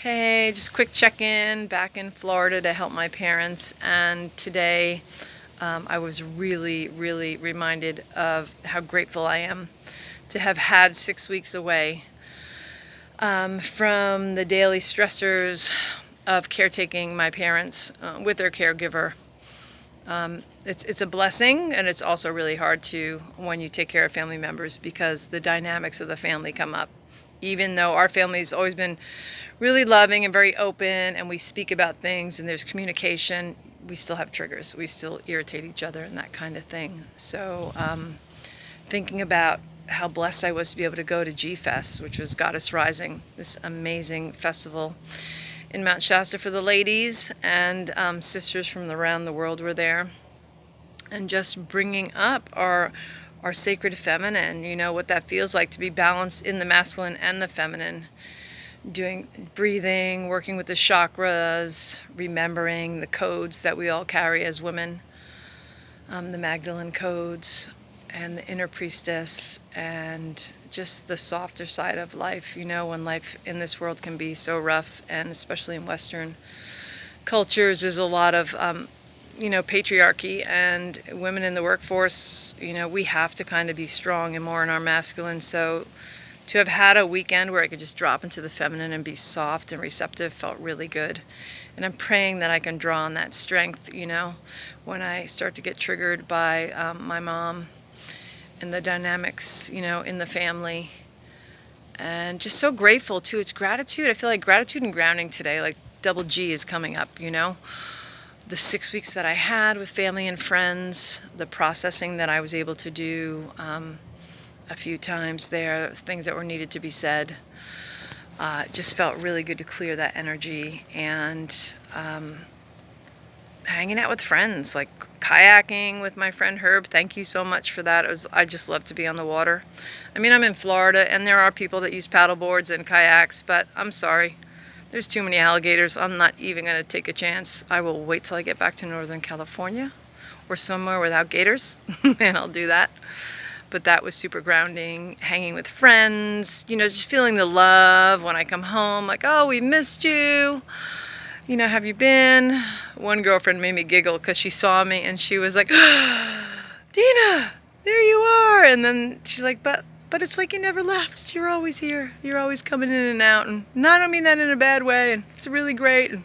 Hey, just quick check-in back in Florida to help my parents. And today I was really reminded of how grateful I am to have had 6 weeks away from the daily stressors of caretaking my parents with their caregiver. It's a blessing, and it's also really hard to when you take care of family members because the dynamics of the family come up. Even though our family's always been really loving and very open, and we speak about things and there's communication, we still have triggers. We still irritate each other and that kind of thing. So thinking about how blessed I was to be able to go to G-Fest, which was Goddess Rising, this amazing festival in Mount Shasta for the ladies, and sisters from around the world were there, and just bringing up our sacred feminine, what that feels like to be balanced in the masculine and the feminine, doing breathing, working with the chakras, remembering the codes that we all carry as women, the Magdalene codes and the inner priestess, and just the softer side of life, when life in this world can be so rough, and especially in Western cultures, there's a lot of patriarchy, and women in the workforce, we have to kind of be strong and more in our masculine. So to have had a weekend where I could just drop into the feminine and be soft and receptive felt really good. And I'm praying that I can draw on that strength, when I start to get triggered by my mom and the dynamics, in the family. And just so grateful too. It's gratitude. I feel like gratitude and grounding today, like double G is coming up, The 6 weeks that I had with family and friends, the processing that I was able to do a few times there, things that were needed to be said, just felt really good to clear that energy. And hanging out with friends, like kayaking with my friend Herb. Thank you so much for that. I just love to be on the water. I mean, I'm in Florida, and there are people that use paddle boards and kayaks, but I'm sorry. There's too many alligators. I'm not even going to take a chance. I will wait till I get back to Northern California or somewhere without gators, and I'll do that. But that was super grounding. Hanging with friends, just feeling the love when I come home, like, oh, we missed you. Have you been? One girlfriend made me giggle because she saw me and she was like, Dina, there you are. And then she's like, but it's like you never left. You're always here. You're always coming in and out. And I don't mean that in a bad way. And it's really great. And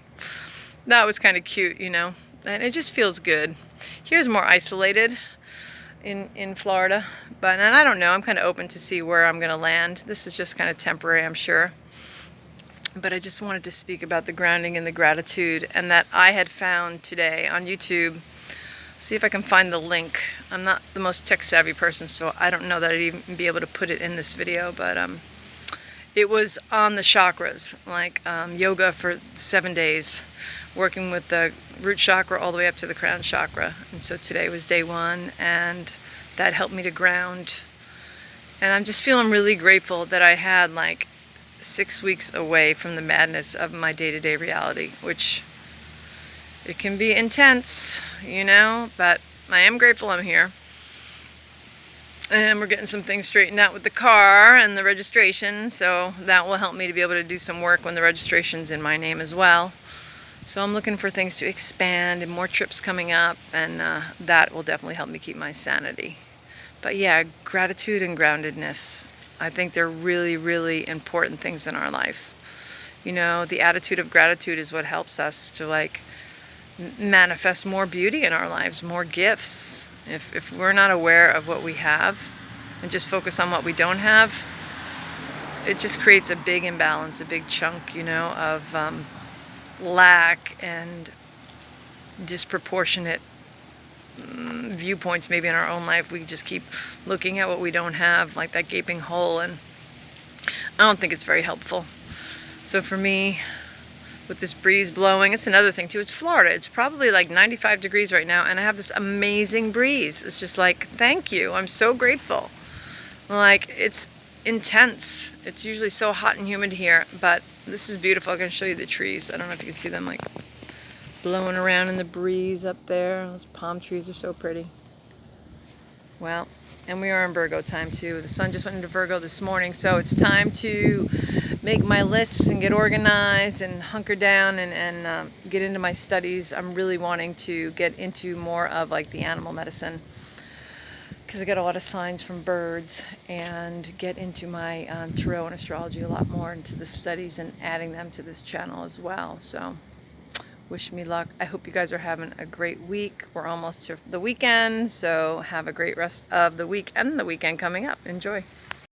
that was kind of cute, And it just feels good. Here's more isolated in Florida. And I don't know. I'm kind of open to see where I'm going to land. This is just kind of temporary, I'm sure. But I just wanted to speak about the grounding and the gratitude, and that I had found today on YouTube. See if I can find the link. I'm not the most tech-savvy person, so I don't know that I'd even be able to put it in this video, but it was on the chakras, like yoga for 7 days, working with the root chakra all the way up to the crown chakra. And so today was day 1, and that helped me to ground. And I'm just feeling really grateful that I had 6 weeks away from the madness of my day-to-day reality, which it can be intense, but I am grateful I'm here. And we're getting some things straightened out with the car and the registration, so that will help me to be able to do some work when the registration's in my name as well. So I'm looking for things to expand and more trips coming up, and that will definitely help me keep my sanity. But yeah, gratitude and groundedness, I think they're really important things in our life. The attitude of gratitude is what helps us to manifest more beauty in our lives, more gifts. If we're not aware of what we have and just focus on what we don't have, it just creates a big imbalance, a big chunk, of lack and disproportionate viewpoints maybe in our own life. We just keep looking at what we don't have, like that gaping hole, and I don't think it's very helpful. So for me, with this breeze blowing, it's another thing too. It's Florida. It's probably 95 degrees right now, and I have this amazing breeze. It's just thank you. I'm so grateful. It's intense. It's usually so hot and humid here, but this is beautiful. I'm going to show you the trees. I don't know if you can see them blowing around in the breeze up there. Those palm trees are so pretty. Well, and we are in Virgo time too. The sun just went into Virgo this morning, so it's time to make my lists and get organized and hunker down and get into my studies. I'm really wanting to get into more of like the animal medicine because I get a lot of signs from birds, and get into my tarot and astrology a lot more into the studies and adding them to this channel as well. So wish me luck. I hope you guys are having a great week. We're almost to the weekend, so have a great rest of the week and the weekend coming up. Enjoy.